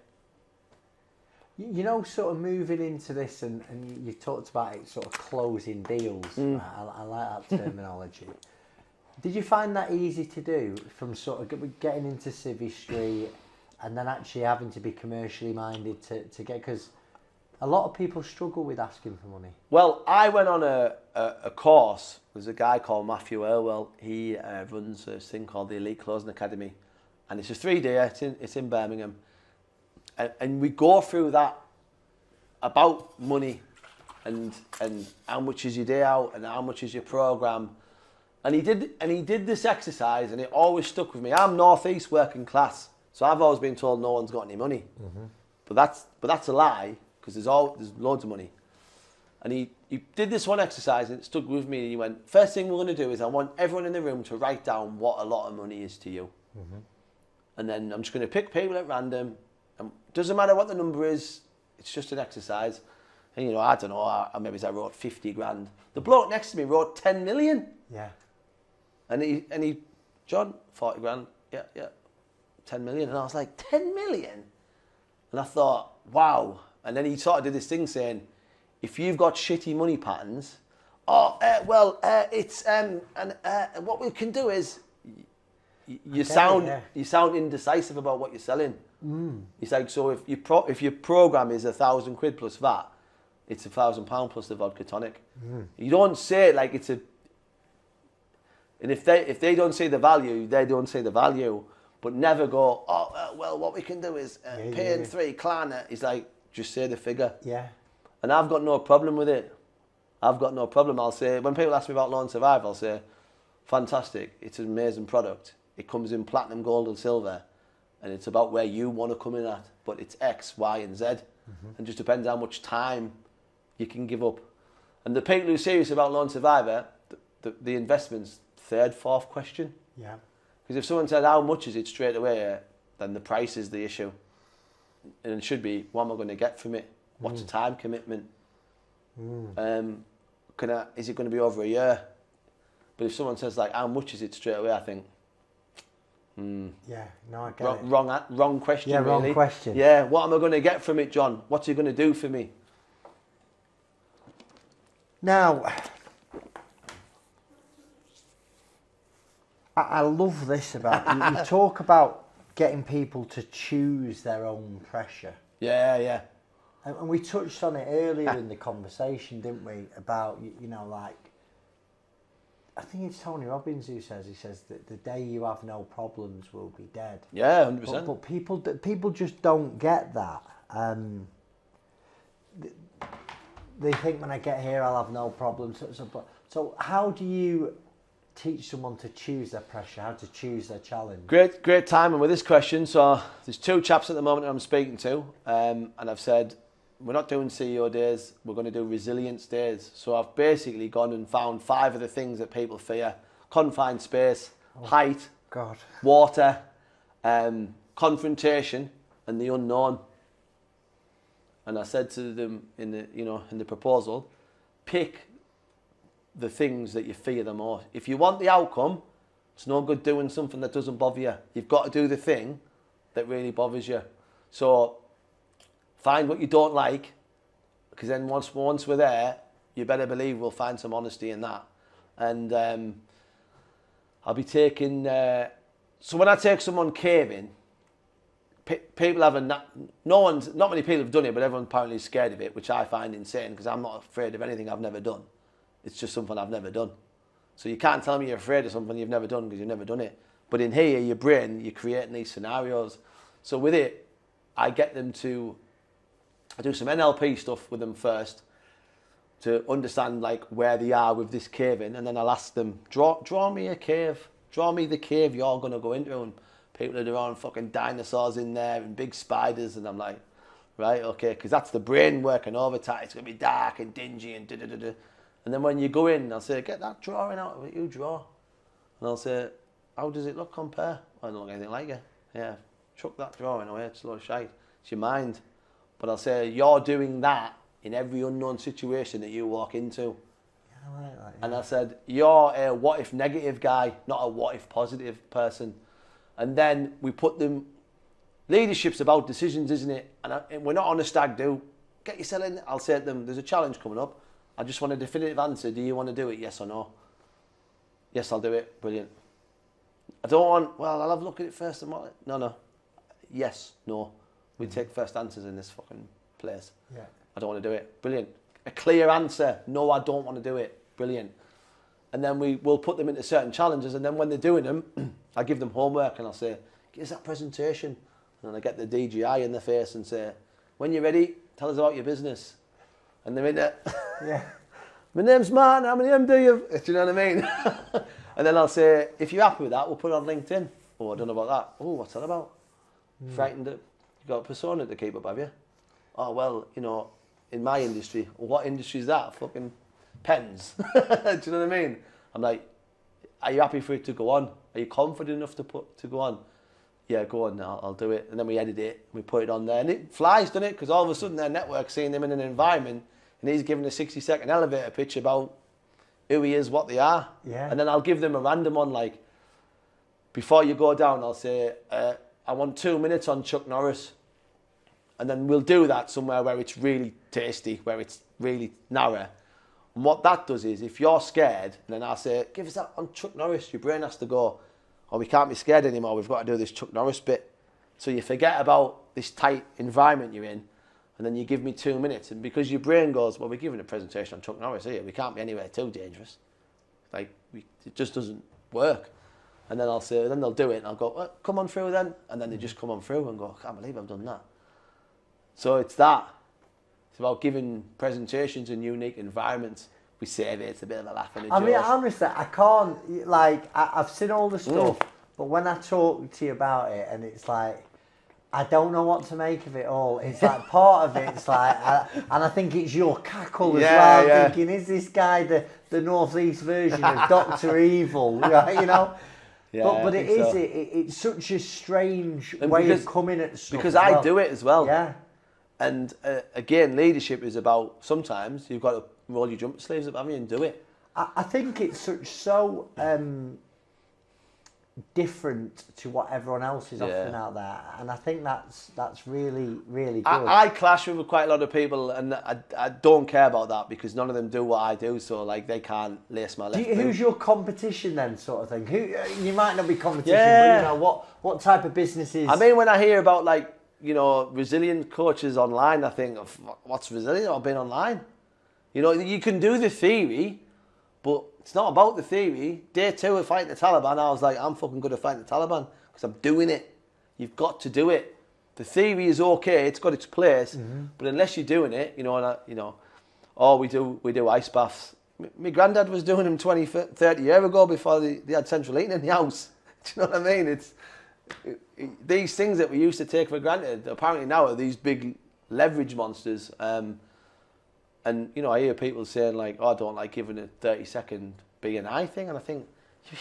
You know, sort of moving into this, and you talked about it sort of closing deals. I like that terminology. Did you find that easy to do from sort of getting into civistry and then actually having to be commercially minded to get, because a lot of people struggle with asking for money. Well, I went on a course. There's a guy called Matthew Irwell. He runs this thing called the Elite Closing Academy. And it's a 3-day, it's in Birmingham. And we go through that about money and how much is your day out and how much is your program. And he did this exercise and it always stuck with me. I'm northeast working class, so I've always been told no one's got any money. But that's a lie, because there's loads of money. And he did this one exercise and it stuck with me. And he went, first thing we're going to do is I want everyone in the room to write down what a lot of money is to you. And then I'm just going to pick people at random. Doesn't matter what the number is, it's just an exercise. And I don't know, maybe I wrote 50 grand. The bloke next to me wrote 10 million. Yeah. And he, John, 40 grand, yeah, 10 million. And I was like, 10 million? And I thought, wow. And then he sort of did this thing saying, if you've got shitty money patterns, what we can do is, you sound indecisive about what you're selling. It's like, so if your program is £1,000 plus VAT, it's £1,000 plus the vodka tonic. You don't say it like it's a. And if they don't see the value, they don't see the value. But never go, what we can do is pay in 3, Klarna. It's like, just say the figure. Yeah. And I've got no problem with it. I've got no problem. I'll say, when people ask me about Lawn Survive, I'll say, fantastic. It's an amazing product. It comes in platinum, gold and silver. And it's about where you want to come in at. But it's X, Y and Z. And just depends how much time you can give up. And the people who are serious about Lawn Survivor, the investment's 3rd, 4th question. Yeah. Because if someone said, how much is it straight away, then the price is the issue. And it should be, what am I going to get from it? What's the time commitment? Is it going to be over a year? But if someone says, like, how much is it straight away, I think, yeah, no, I get it. Wrong question, yeah, really. wrong question. Yeah, what am I going to get from it, John? What's it going to do for me? Now, I love this about you talk about getting people to choose their own pressure. Yeah. And we touched on it earlier in the conversation, didn't we? About, like, I think it's Tony Robbins who says, that the day you have no problems will be dead. Yeah, 100%. But people just don't get that. They think when I get here I'll have no problems. So how do you teach someone to choose their pressure, how to choose their challenge? Great timing with this question. So there's 2 chaps at the moment that I'm speaking to, and I've said, we're not doing CEO days, we're going to do resilience days. So I've basically gone and found 5 of the things that people fear: confined space, height, God, water, confrontation, and the unknown. And I said to them in the proposal, pick the things that you fear the most. If you want the outcome, it's no good doing something that doesn't bother you. You've got to do the thing that really bothers you. So find what you don't like, because then once we're there, you better believe we'll find some honesty in that. And I'll be taking... so when I take someone caving, people have not many people have done it, but everyone apparently is scared of it, which I find insane, because I'm not afraid of anything I've never done. It's just something I've never done. So you can't tell me you're afraid of something you've never done because you've never done it. But in here, your brain, you're creating these scenarios. So with it, I get them to... I do some NLP stuff with them first to understand like where they are with this caving, and then I'll ask them, draw me a cave. Draw me the cave you're going to go into. And people are drawing fucking dinosaurs in there and big spiders, and I'm like, right, okay, because that's the brain working overtime. It's going to be dark and dingy and da-da-da-da. And then when you go in, I'll say, get that drawing out of it, you draw. And I'll say, how does it look compare? I don't look anything like it. Yeah, chuck that drawing away, it's a lot of shite. It's your mind. But I'll say, you're doing that in every unknown situation that you walk into. Yeah, I like that, yeah. And I said, you're a what if negative guy, not a what if positive person. And then we put them, leadership's about decisions, isn't it? And we're not on a stag do. Get yourself in. I'll say to them, there's a challenge coming up. I just want a definitive answer. Do you want to do it? Yes or no? Yes, I'll do it. Brilliant. I don't want, well, I'll have a look at it first. No. Yes, no. We take first answers in this fucking place. Yeah. I don't want to do it. Brilliant. A clear answer. No, I don't want to do it. Brilliant. And then we'll put them into certain challenges, and then when they're doing them, I give them homework and I'll say, give us that presentation. And then I get the DGI in the face and say, when you're ready, tell us about your business. And they're in there. Yeah. My name's Martin, how many of them do you? Do you know what I mean? And then I'll say, if you're happy with that, we'll put it on LinkedIn. Oh, I don't know about that. Oh, what's that about? Frightened that you've got a persona to keep up, have you? Oh, well, in my industry. Well, what industry is that? Fucking pens. Do you know what I mean? I'm like, are you happy for it to go on? Are you confident enough to go on? Yeah, go on, I'll do it. And then we edit it, we put it on there. And it flies, doesn't it? Because all of a sudden their network's seeing them in an environment and he's giving a 60-second elevator pitch about who he is, what they are. Yeah. And then I'll give them a random one, like, before you go down, I'll say, I want 2 minutes on Chuck Norris. And then we'll do that somewhere where it's really tasty, where it's really narrow. And what that does is, if you're scared, and then I say, give us that on Chuck Norris, your brain has to go, oh, we can't be scared anymore, we've got to do this Chuck Norris bit. So you forget about this tight environment you're in, and then you give me 2 minutes. And because your brain goes, well, we're giving a presentation on Chuck Norris here, we can't be anywhere too dangerous. Like, it just doesn't work. And then I'll say, then they'll do it, and I'll go, come on through then. And then they just come on through and go, I can't believe I've done that. So it's that. It's about giving presentations in unique environments. We save it, it's a bit of a laugh and a joke. I mean, honestly, I can't, like, I've seen all the stuff, but when I talk to you about it, and it's like, I don't know what to make of it all. It's like, part of it's like, and I think it's your cackle as well. Yeah. Thinking, is this guy the Northeast version of Dr. Evil? Right, you know? Yeah, but it's such a strange way of coming at stuff. Because I do it as well. Yeah. And again, leadership is about, sometimes you've got to roll your jumper sleeves up, haven't you, and do it. I think it's so different to what everyone else is offering out there, and I think that's really, really good. I clash with quite a lot of people, and I don't care about that because none of them do what I do, so like they can't lace my left boot. Who's your competition then, sort of thing? Who you might not be competition, but you know what type of businesses? I mean, when I hear about like resilient coaches online, I think, what's resilient? I've been online. You can do the theory, but it's not about the theory. Day 2 of fighting the Taliban, I was like, I'm fucking good at fighting the Taliban because I'm doing it. You've got to do it. The theory is okay, it's got its place, but unless you're doing it, we do ice baths. My granddad was doing them 20, 30 years ago before they had central heating in the house. Do you know what I mean? These things that we used to take for granted, apparently now are these big leverage monsters. And, you know, I hear people saying like, oh, I don't like giving a 30-second B&I thing. And I think,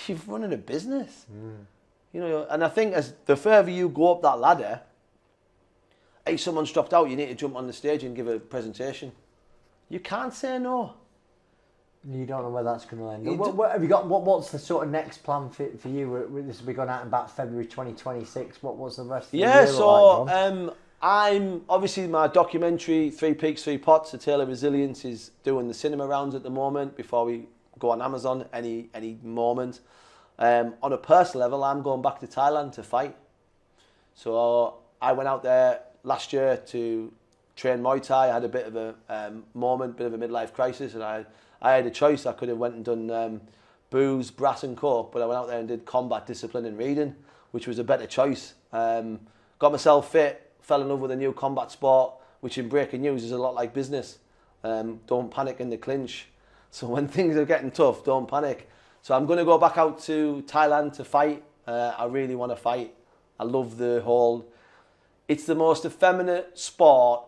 you're running a business. You know, and I think as the further you go up that ladder, hey, someone's dropped out, you need to jump on the stage and give a presentation. You can't say no. You don't know where that's going to end. What have you got? What's the sort of next plan for you? This will be going out in about February 2026. What's the rest of the year so like, I'm obviously my documentary 3 Peaks, 3 Pots, A Tale of Resilience is doing the cinema rounds at the moment before we go on Amazon any moment. On a personal level, I'm going back to Thailand to fight. So I went out there last year to train Muay Thai. I had a bit of a moment, bit of a midlife crisis, and I had a choice. I could have went and done booze, brass and coke, but I went out there and did combat discipline and reading, which was a better choice. Got myself fit, fell in love with a new combat sport, which in breaking news is a lot like business. Don't panic in the clinch. So when things are getting tough, don't panic. So I'm going to go back out to Thailand to fight. I really want to fight. I love the whole... It's the most effeminate sport,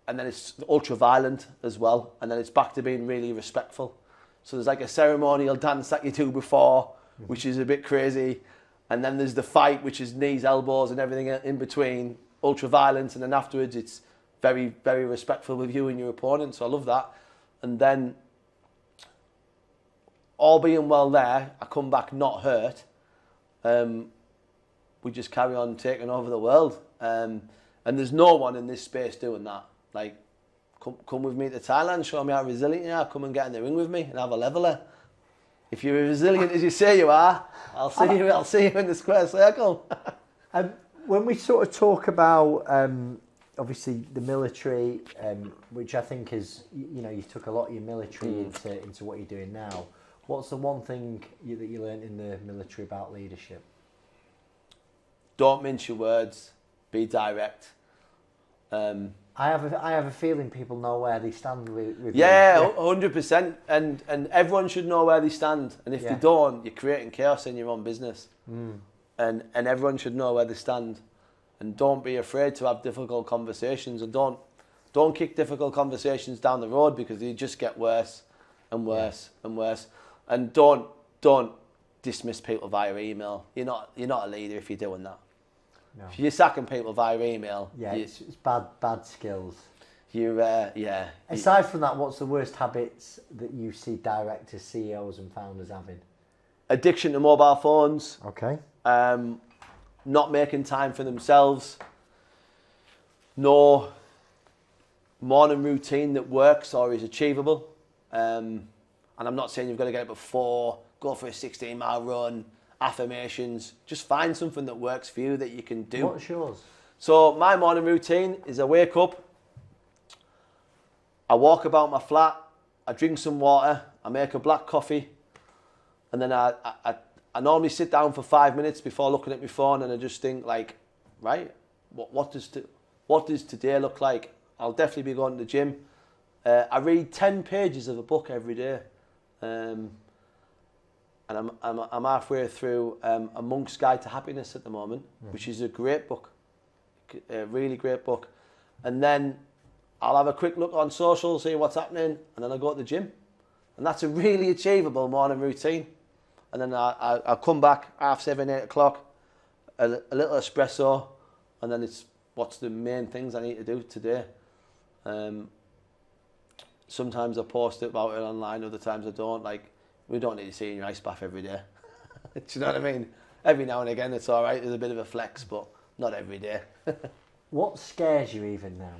and then it's ultra violent as well, and then it's back to being really respectful. So there's like a ceremonial dance that you do before, which is a bit crazy, and then there's the fight, which is knees, elbows and everything in between, ultra violent, and then afterwards it's very, very respectful with you and your opponent. So I love that. And then all being well there, I come back not hurt. We just carry on taking over the world. And there's no one in this space doing that. Like, come with me to Thailand, show me how resilient you are, come and get in the ring with me and have a leveler. If you're as resilient as you say you are, I'll see you in the square circle. When we sort of talk about, obviously, the military, which I think is, you know, you took a lot of your military into what you're doing now. What's the one thing that you learned in the military about leadership? Don't mince your words. Be direct. I have a feeling people know where they stand with yeah, 100%. And everyone should know where they stand. And if they don't, you're creating chaos in your own business. And everyone should know where they stand. And don't be afraid to have difficult conversations. And don't kick difficult conversations down the road, because they just get worse and worse and worse. And don't dismiss people via email. You're not a leader if you're doing that. No. If you're sacking people via email, it's bad skills. You're Aside from that, what's the worst habits that you see directors, CEOs, and founders having? Addiction to mobile phones. Okay. Not making time for themselves. No morning routine that works or is achievable. And I'm not saying you've got to get up at 4, go for a 16-mile run, affirmations. Just find something that works for you that you can do. What's yours? So my morning routine is I wake up, I walk about my flat, I drink some water, I make a black coffee, and then I normally sit down for 5 minutes before looking at my phone, and I just think like, right, what does today look like? I'll definitely be going to the gym. I read 10 pages of a book every day. And I'm halfway through A Monk's Guide to Happiness at the moment, which is a great book, a really great book. And then I'll have a quick look on social, see what's happening, and then I'll go to the gym. And that's a really achievable morning routine. And then I'll come back 7:30, 8 o'clock, a little espresso, and then it's what's the main things I need to do today. Sometimes I post about it online, other times I don't. Like, we don't need to see in your ice bath every day. Do you know what I mean? Every now and again it's all right, there's a bit of a flex, but not every day. What scares you even now?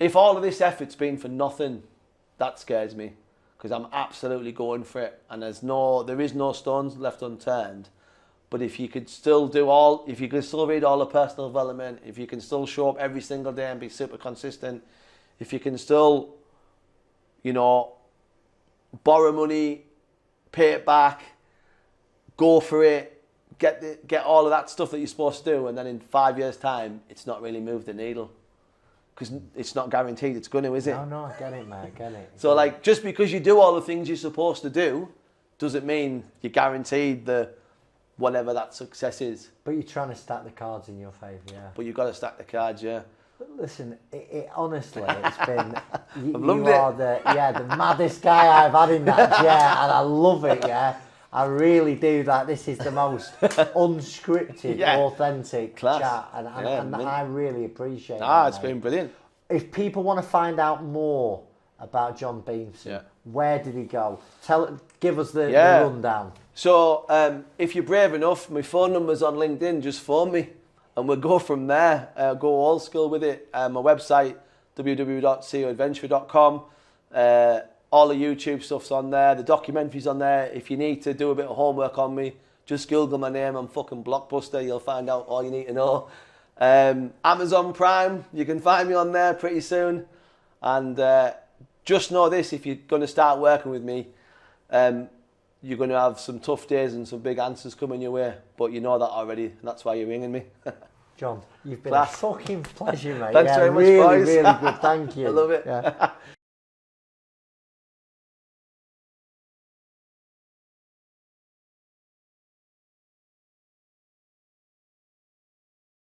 If all of this effort's been for nothing, that scares me, because I'm absolutely going for it, and there is no stones left unturned. But if you could still if you could still read all the personal development, if you can still show up every single day and be super consistent, if you can still, borrow money, pay it back, go for it, get all of that stuff that you're supposed to do, and then in 5 years' time, it's not really moved the needle. because it's not guaranteed it's going to, is it? No, I get it, mate. I get it. So like, just because you do all the things you're supposed to do, doesn't mean you're guaranteed the whatever that success is. But you're trying to stack the cards in your favour, yeah. But you've got to stack the cards, yeah. But listen, it honestly, it's been. You, I've loved you are the maddest guy I've had in that chair, and I love it, yeah. I really do. That this is the most unscripted, authentic Class. chat, and I really appreciate it. It's been brilliant. If people want to find out more about John Beamson, where did he go? Give us the rundown. So if you're brave enough, my phone number's on LinkedIn, just phone me and we'll go from there. Go old school with it. My website, www.ceoadventure.com. All the YouTube stuff's on there. The documentary's on there. If you need to do a bit of homework on me, just Google my name. I'm fucking Blockbuster. You'll find out all you need to know. Amazon Prime, you can find me on there pretty soon. And just know this, if you're going to start working with me, you're going to have some tough days and some big answers coming your way. But you know that already, and that's why you're ringing me. John, you've been a fucking pleasure, mate. Thanks very much, really, boys. really good. Thank you. I love it. Yeah.